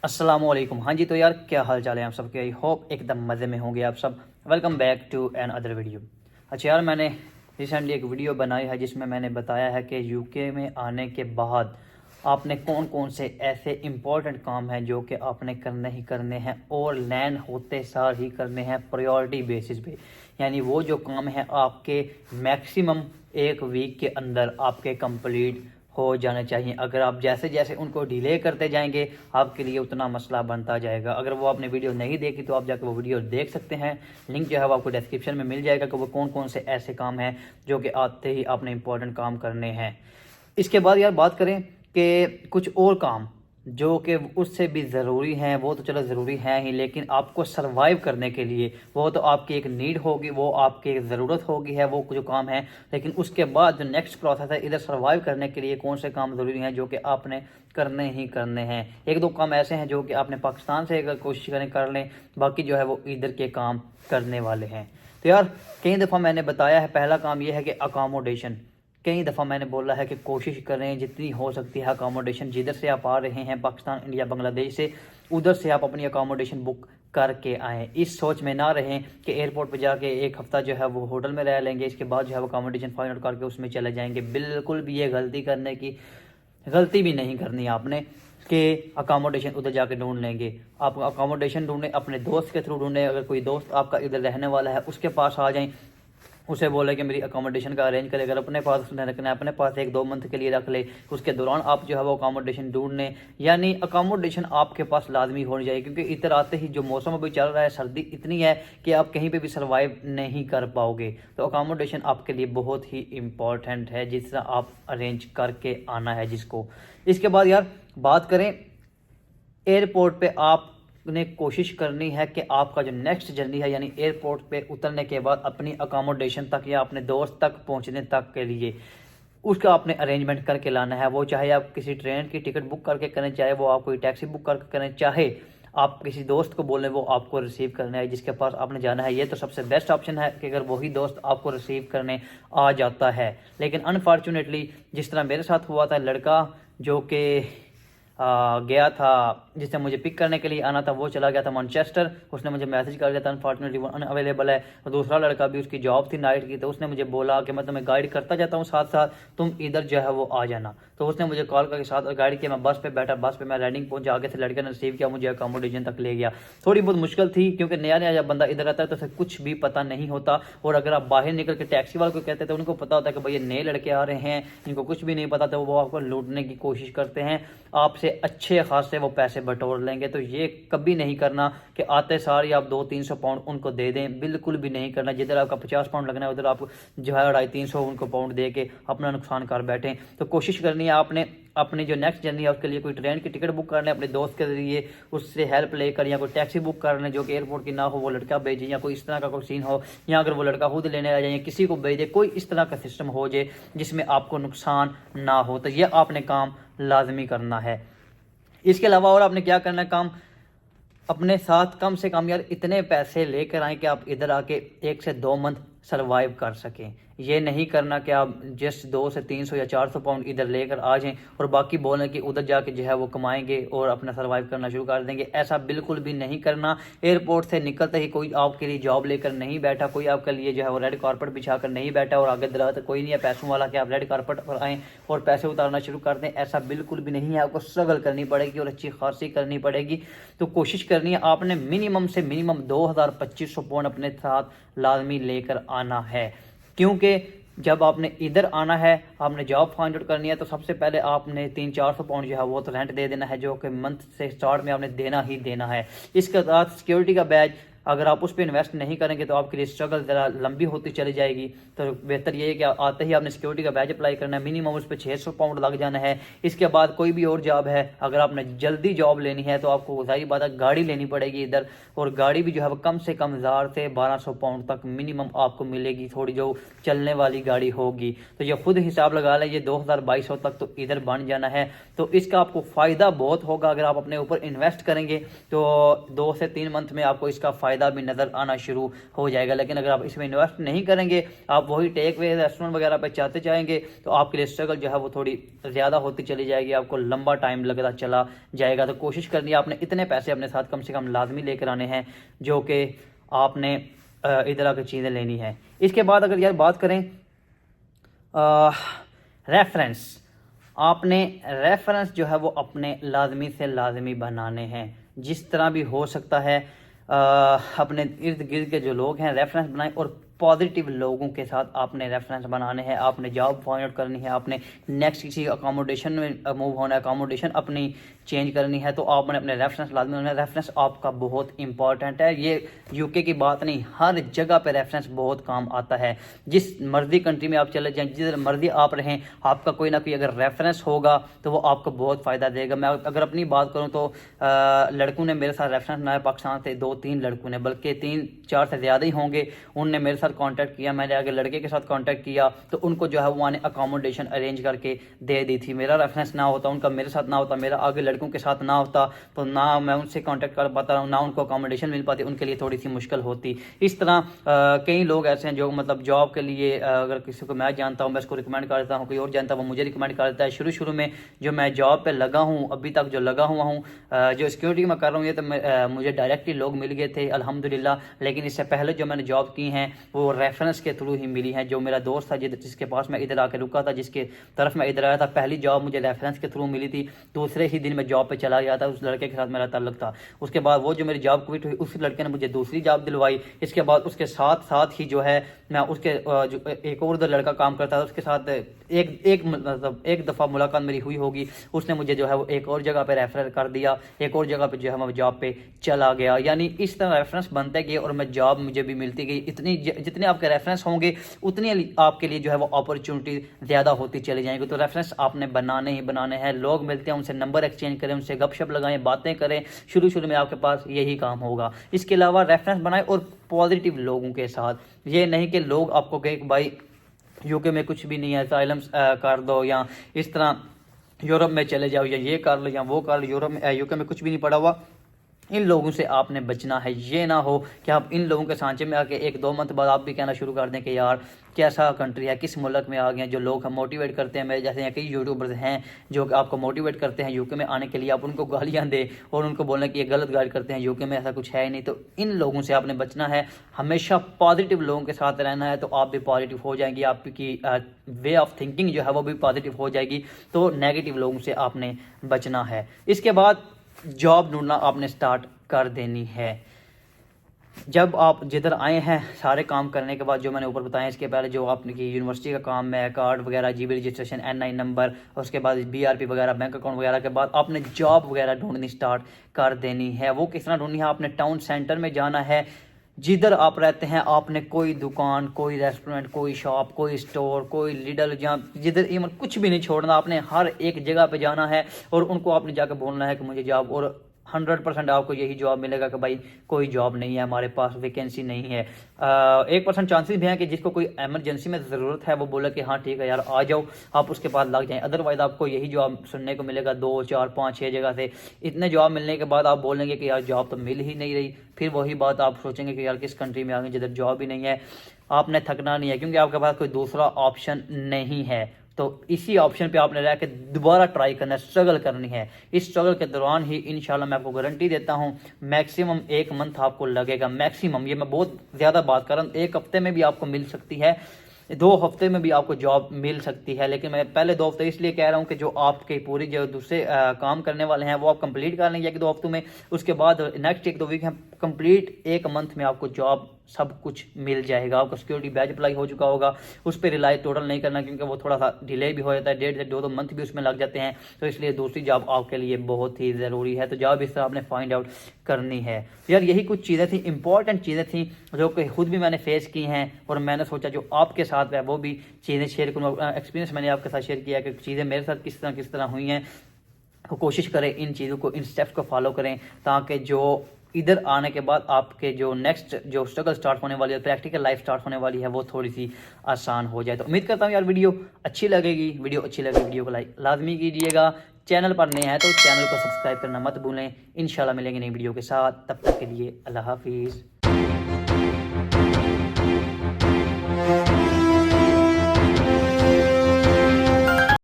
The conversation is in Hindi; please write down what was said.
अस्सलामुअलैकुम। हाँ जी, तो यार क्या हाल चाल है आप सबके। आई होप एकदम मज़े में होंगे आप सब। Welcome back to another video. अच्छा यार, मैंने रिसेंटली एक वीडियो बनाई है जिसमें मैंने बताया है कि यूके में आने के बाद आपने कौन कौन से ऐसे इम्पोर्टेंट काम हैं जो कि आपने करने ही करने हैं और लैंड होते सार ही करने हैं प्रायोरिटी बेसिस पे। यानी वो जो काम है आपके मैक्सिमम एक वीक के अंदर आपके कंप्लीट हो जाने चाहिए। अगर आप जैसे जैसे उनको डिले करते जाएंगे आपके लिए उतना मसला बनता जाएगा। अगर वो आपने वीडियो नहीं देखी तो आप जाकर वो वीडियो देख सकते हैं। लिंक जो है वो आपको डिस्क्रिप्शन में मिल जाएगा कि वो कौन कौन से ऐसे काम हैं जो कि आते ही आपने इंपॉर्टेंट काम करने हैं। इसके बाद यार बात करें कि कुछ और काम जो कि उससे भी ज़रूरी हैं। वो तो चलो ज़रूरी हैं ही, लेकिन आपको सरवाइव करने के लिए वो तो आपकी एक नीड होगी, वो आपकी एक ज़रूरत होगी है वो जो काम है। लेकिन उसके बाद जो नेक्स्ट प्रोसेस है इधर सरवाइव करने के लिए कौन से काम ज़रूरी हैं जो कि आपने करने ही करने हैं। एक दो काम ऐसे हैं जो कि आपने पाकिस्तान से अगर कोशिश करें कर लें, बाकी जो है वो इधर के काम करने वाले हैं। तो यार कई दफ़ा मैंने बताया है, पहला काम यह है कि अकोमोडेशन। कई दफ़ा मैंने बोला है कि कोशिश करें जितनी हो सकती है अकोमोडेशन, जिधर से आप आ रहे हैं पाकिस्तान, इंडिया, बांग्लादेश से, उधर से आप अपनी अकोमोडेशन बुक करके आएँ। इस सोच में ना रहें कि एयरपोर्ट पर जाके एक हफ़्ता जो है वो होटल में रह लेंगे, इसके बाद जो है वो अकोमोडेशन फाइंड आउट करके उसमें चले जाएंगे। बिल्कुल भी ये गलती भी नहीं करनी आपने कि अकोमोडेशन उधर जाके ढूंढ लेंगे। आप अकोमोडेशन ढूंढें, अपने दोस्त के थ्रू ढूंढें। अगर कोई दोस्त आपका इधर रहने वाला है उसके पास आ जाएं, उसे बोले कि मेरी अकोमोडेशन का अरेंज करे। अगर अपने पास उसने रखना है अपने पास एक दो मंथ के लिए रख ले। उसके दौरान आप जो है वो अकोमोडेशन ढूंढ लें। यानी अकोमोडेशन आपके पास लाजमी होनी चाहिए, क्योंकि इधर आते ही जो मौसम अभी चल रहा है, सर्दी इतनी है कि आप कहीं पे भी सर्वाइव नहीं कर पाओगे। तो अकोमोडेशन आपके लिए बहुत ही इम्पॉर्टेंट है, जिस तरह आप अरेंज करके आना है जिसको। इसके बाद यार बात करें एयरपोर्ट पे, आपने कोशिश करनी है कि आपका जो नेक्स्ट जर्नी है, यानी एयरपोर्ट पे उतरने के बाद अपनी अकोमोडेशन तक या अपने दोस्त तक पहुंचने तक के लिए उसका आपने अरेंजमेंट करके लाना है। वो चाहे आप किसी ट्रेन की टिकट बुक करके करें, चाहे वो आप कोई टैक्सी बुक करके करें, चाहे आप किसी दोस्त को बोलें वो आपको रिसीव करने आए जिसके पास आपने जाना है। ये तो सबसे बेस्ट ऑप्शन है कि अगर वही दोस्त आपको रिसीव करने आ जाता है। लेकिन अनफॉर्चुनेटली जिस तरह मेरे साथ हुआ था, लड़का जो कि गया था, जिसने मुझे पिक करने के लिए आना था, वो चला गया था मैनचेस्टर। उसने मुझे मैसेज कर दिया था अनफॉर्चुनेटली वो अनअवेलेबल है। और दूसरा लड़का भी, उसकी जॉब थी नाइट की, तो उसने मुझे बोला कि मैं तुम्हें गाइड करता जाता हूँ साथ साथ, तुम इधर जो है वो आ जाना। तो उसने मुझे कॉल करके साथ गाइड किया। मैं बस पे बैठा, बस पे मैं रेडिंग पहुंच, आगे से लड़के ने रिसीव किया, मुझे अकोमोडेशन तक ले गया। थोड़ी बहुत मुश्किल थी क्योंकि नया नया जब बंदा इधर आता है तो उसे कुछ भी पता नहीं होता। और अगर आप बाहर निकल के टैक्सी वाले को कहते थे, उनको पता होता है कि भाई ये नए लड़के आ रहे हैं, इनको कुछ भी नहीं पता, तो वो आपको लूटने की कोशिश करते हैं, आपसे अच्छे खासे वो पैसे बटोर लेंगे। तो ये कभी नहीं करना कि आते सार ही आप 200-300 पाउंड उनको दे दें, बिल्कुल भी नहीं करना। जिधर आपका 50 पाउंड लगना है उधर आप जो है 250-300 उनको पाउंड दे के अपना नुकसान कर बैठें। तो कोशिश करनी है आपने अपनी जो नेक्स्ट जर्नी है उसके लिए कोई ट्रेन की टिकट बुक कर लें अपने दोस्त के जरिए, उससे हेल्प लेकर, या कोई टैक्सी बुक कर लें जो कि एयरपोर्ट की ना हो, वो लड़का भेजें, या कोई इस तरह का कोई सीन हो, या अगर वो लड़का खुद लेने आ जाए, किसी को भेजे, कोई इस तरह का सिस्टम हो जाए जिसमें आपको नुकसान ना हो। तो यह आपने काम लाजमी करना है। इसके अलावा और आपने क्या करना है काम, अपने साथ कम से कम यार इतने पैसे लेकर आए कि आप इधर आके 1 से 2 मंथ सरवाइव कर सकें। ये नहीं करना कि आप जस्ट 200-300 या 400 पाउंड इधर लेकर आ जाएं और बाकी बोलें कि उधर जाके जो है वो कमाएंगे और अपना सरवाइव करना शुरू कर देंगे। ऐसा बिल्कुल भी नहीं करना। एयरपोर्ट से निकलते ही कोई आपके लिए जॉब लेकर नहीं बैठा, कोई आपके लिए जो है वो रेड कारपेट बिछा कर नहीं बैठा और आगे दराज कोई नहीं है पैसों वाला कि आप रेड कारपेट पर आएँ और पैसे उतारना शुरू कर दें। ऐसा बिल्कुल भी नहीं है। आपको स्ट्रगल करनी पड़ेगी और अच्छी खासी करनी पड़ेगी। तो कोशिश करनी है आपने मिनिमम से मिनिमम 2000-2500 पाउंड अपने साथ लाजमी लेकर आना है, क्योंकि जब आपने इधर आना है, आपने जॉब फाइंड आउट करनी है, तो सबसे पहले आपने 300-400 पाउंड जो है वो तो रेंट दे देना है, जो कि मंथ से स्टार्ट में आपने देना ही देना है। इसके साथ सिक्योरिटी का बैज, अगर आप उस पर इन्वेस्ट नहीं करेंगे तो आपके लिए स्ट्रगल ज़रा लंबी होती चली जाएगी। तो बेहतर ये है कि आते ही आपने सिक्योरिटी का बैज अप्लाई करना है, मिनिमम उस पर 600 पाउंड लग जाना है। इसके बाद कोई भी और जॉब है, अगर आपने जल्दी जॉब लेनी है तो आपको जाहिर बात है गाड़ी लेनी पड़ेगी इधर, और गाड़ी भी जो है वो कम से कम 1000 से 1200 पाउंड तक मिनिमम आपको मिलेगी, थोड़ी जो चलने वाली गाड़ी होगी। तो ये खुद हिसाब लगा लें, ये 2000-2200 तक तो इधर बन जाना है। तो इसका आपको फ़ायदा बहुत होगा। अगर आप अपने ऊपर इन्वेस्ट करेंगे तो 2 से 3 मंथ में आपको इसका फ़ायदा फ़ायदा भी नज़र आना शुरू हो जाएगा। लेकिन अगर आप इसमें इन्वेस्ट नहीं करेंगे, आप वही टेक वे रेस्टोरेंट वगैरह पे चाहते जाएंगे, तो आपके लिए स्ट्रगल जो है वो थोड़ी ज़्यादा होती चली जाएगी, आपको लंबा टाइम लगता चला जाएगा। तो कोशिश करनी है आपने इतने पैसे अपने साथ कम से कम लाजमी लेकर आने हैं जो कि आपने इधर आकर चीज़ें लेनी है। इसके बाद अगर यार बात करें रेफरेंस, आपने रेफरेंस जो है वो अपने लाजमी से लाजमी बनाने हैं। जिस तरह भी हो सकता है अपने इर्द गिर्द के जो लोग हैं रेफरेंस बनाएं, और पॉजिटिव लोगों के साथ आपने रेफरेंस बनाने हैं। आपने जॉब फाइंड आउट करनी है, आपने नेक्स्ट किसी अकोमोडेशन में मूव होना है, अकोमोडेशन अपनी चेंज करनी है, तो आपने अपने रेफरेंस लाजमी होना है। रेफरेंस आपका बहुत इंपॉर्टेंट है। ये यूके की बात नहीं, हर जगह पे रेफरेंस बहुत काम आता है। जिस मर्जी कंट्री में आप चले जाएं, जिधर मर्जी आप रहें, आपका कोई ना कोई अगर रेफरेंस होगा तो वो आपको बहुत फ़ायदा देगा। मैं अगर अपनी बात करूँ तो लड़कों ने मेरे साथ रेफरेंस बनाया पाकिस्तान से, 2-3 लड़कों ने, बल्कि 3-4 से ज़्यादा ही होंगे, उनने मेरे साथ कांटेक्ट किया। मैंने आगे लड़के के साथ कांटेक्ट किया तो उनको जो है वो ने अकोमोडेशन अरेंज करके दे दी थी। मेरा रेफरेंस ना होता, उनका मेरे साथ ना होता, मेरा आगे लड़कों के साथ ना होता, तो ना मैं उनसे कांटेक्ट कर पाता, ना उनको अकोमोडेशन मिल पाती, उनके लिए थोड़ी सी मुश्किल होती। इस तरह कई लोग ऐसे हैं जो मतलब जॉब के लिए अगर किसी को मैं जानता हूँ, मैं उसको रिकमेंड कर देता हूँ, कोई और जानता है वो मुझे रिकमेंड कर देता है। शुरू में जो मैं जॉब पर लगा हूँ, अभी तक जो लगा हुआ हूँ, जो सिक्योरिटी में कर रहा हूँ, ये तो मुझे डायरेक्टली लोग मिल गए थे अल्हम्दुलिल्लाह। लेकिन इससे पहले जो मैंने जॉब की हैं वो रेफरेंस के थ्रू ही मिली है। जो मेरा दोस्त था जिसके पास मैं इधर आके रुका था, जिसके तरफ मैं इधर आया था, पहली जॉब मुझे रेफरेंस के थ्रू मिली थी। दूसरे ही दिन मैं जॉब पे चला गया था, उस लड़के के साथ मेरा ताल्लुक था। उसके बाद वो जो मेरी जॉब क्विट हुई, उस लड़के ने मुझे दूसरी जॉब दिलवाई। इसके बाद उसके साथ ही जो है मैं उसके जो एक और उधर लड़का काम करता था उसके साथ एक दफ़ा मुलाकात मेरी हुई होगी, उसने मुझे जो है वो एक और जगह पे रेफर कर दिया, एक और जगह पे जो है मैं जॉब पे चला गया। यानी इस तरह रेफरेंस बनते गए और मैं जॉब मुझे भी मिलती गई। इतनी जितने आपके रेफरेंस होंगे उतनी आपके लिए जो है वो अपॉर्चुनिटी ज़्यादा होती चली जाएंगी। तो रेफरेंस आपने बनाने ही बनाने हैं। लोग मिलते हैं, उनसे नंबर एक्सचेंज करें, उनसे गपशप लगाएं, बातें करें। शुरू में आपके पास यही काम होगा। इसके अलावा रेफरेंस बनाएं और पॉजिटिव लोगों के साथ। ये नहीं कि लोग आपको कहे कि भाई यूके में कुछ भी नहीं है, असाइलम कर दो, या इस तरह यूरोप में चले जाओ, या ये कर लो या वो कर लो, यूरोप में यूके में कुछ भी नहीं पड़ा हुआ। इन लोगों से आपने बचना है। ये ना हो कि आप इन लोगों के सांचे में आके 1-2 मंथ बाद आप भी कहना शुरू कर दें कि यार कैसा कंट्री है, किस मुल्क में आ गए हैं। जो लोग हम मोटिवेट करते हैं, मेरे जैसे कई यूट्यूबर्स हैं जो आपको मोटिवेट करते हैं यूके में आने के लिए, आप उनको गालियां दें और उनको बोलें कि ये गलत गाइड करते हैं, यूके में ऐसा कुछ है ही नहीं। तो इन लोगों से आपने बचना है। हमेशा पॉजिटिव लोगों के साथ रहना है, तो आप भी पॉजिटिव हो जाएंगी, आपकी वे ऑफ थिंकिंग जो है वो भी पॉजिटिव हो जाएगी। तो नेगेटिव लोगों से आपने बचना है। इसके बाद जॉब ढूंढना आपने स्टार्ट कर देनी है। जब आप जिधर आए हैं सारे काम करने के बाद, जो मैंने ऊपर बताया, इसके पहले जो आपने की यूनिवर्सिटी का काम है, कार्ड वगैरह, जीबी रजिस्ट्रेशन, NI नंबर, उसके बाद BRP वगैरह, बैंक अकाउंट वगैरह के बाद आपने जॉब वगैरह ढूंढनी स्टार्ट कर देनी है। वो किस तरह ढूंढनी है? आपने टाउन सेंटर में जाना है, जिधर आप रहते हैं। आपने कोई दुकान, कोई रेस्टोरेंट, कोई शॉप, कोई स्टोर, कोई लिडल, जहाँ जिधर इवन कुछ भी नहीं छोड़ना। आपने हर एक जगह पे जाना है और उनको आपने जाकर बोलना है कि मुझे जॉब, और 100% आपको यही जवाब मिलेगा कि भाई कोई जॉब नहीं है हमारे पास, वैकेंसी नहीं है। 1% चांसेस भी हैं कि जिसको कोई एमरजेंसी में ज़रूरत है वो बोले कि हाँ ठीक है यार आ जाओ, आप उसके पास लग जाएं। अदरवाइज आपको यही जवाब सुनने को मिलेगा 2, 4, 5, 6 जगह से। इतने जवाब मिलने के बाद आप बोलेंगे कि यार जॉब तो मिल ही नहीं रही। फिर वही बात आप सोचेंगे कि यार किस कंट्री में आ गए जिधर जॉब ही नहीं है। आपने थकना नहीं है, क्योंकि आपके पास कोई दूसरा ऑप्शन नहीं है। तो इसी ऑप्शन पे आपने रह के दोबारा ट्राई करना है, स्ट्रगल करनी है। इस स्ट्रगल के दौरान ही इंशाल्लाह मैं आपको गारंटी देता हूँ मैक्सिमम 1 मंथ आपको लगेगा। मैक्सिमम, ये मैं बहुत ज़्यादा बात कर रहा हूँ, 1 हफ्ते में भी आपको मिल सकती है, 2 हफ्ते में भी आपको जॉब मिल सकती है। लेकिन मैं पहले 2 हफ्ते इसलिए कह रहा हूँ कि जो आपके पूरी जो दूसरे काम करने वाले हैं वो आप कंप्लीट कर लेंगे 1-2 हफ्तों में। उसके बाद नेक्स्ट 1-2 वीक हैं, कंप्लीट 1 मंथ में आपको जॉब सब कुछ मिल जाएगा। आपको सिक्योरिटी बैच अप्लाई हो चुका होगा, उस पर रिलाई टोटल नहीं करना, क्योंकि वो थोड़ा सा डिले भी हो जाता है, 1.5 से 2 मंथ भी उसमें लग जाते हैं। तो इसलिए दूसरी जॉब आपके लिए बहुत ही ज़रूरी है। तो जॉब इस तरह आपने फाइंड आउट करनी है। यार यही कुछ चीज़ें थी, इंपॉर्टेंट चीज़ें थी जो कि खुद भी मैंने फेस की हैं, और मैंने सोचा जो आपके साथ है वो भी चीज़ें शेयर करूँ। एक्सपीरियंस मैंने आपके साथ शेयर किया कि चीज़ें मेरे साथ किस तरह हुई हैं। तो कोशिश करें इन चीज़ों को, इन स्टेप्स को फॉलो करें, ताकि जो इधर आने के बाद आपके जो नेक्स्ट जो स्ट्रगल स्टार्ट होने वाली है, प्रैक्टिकल लाइफ स्टार्ट होने वाली है, वो थोड़ी सी आसान हो जाए। तो उम्मीद करता हूँ यार वीडियो अच्छी लगेगी। वीडियो को लाइक लाजमी कीजिएगा। चैनल पर नए हैं तो चैनल को सब्सक्राइब करना मत भूलें। इंशाल्लाह मिलेंगे नई वीडियो के साथ, तब तक के लिए अल्लाह हाफिज़।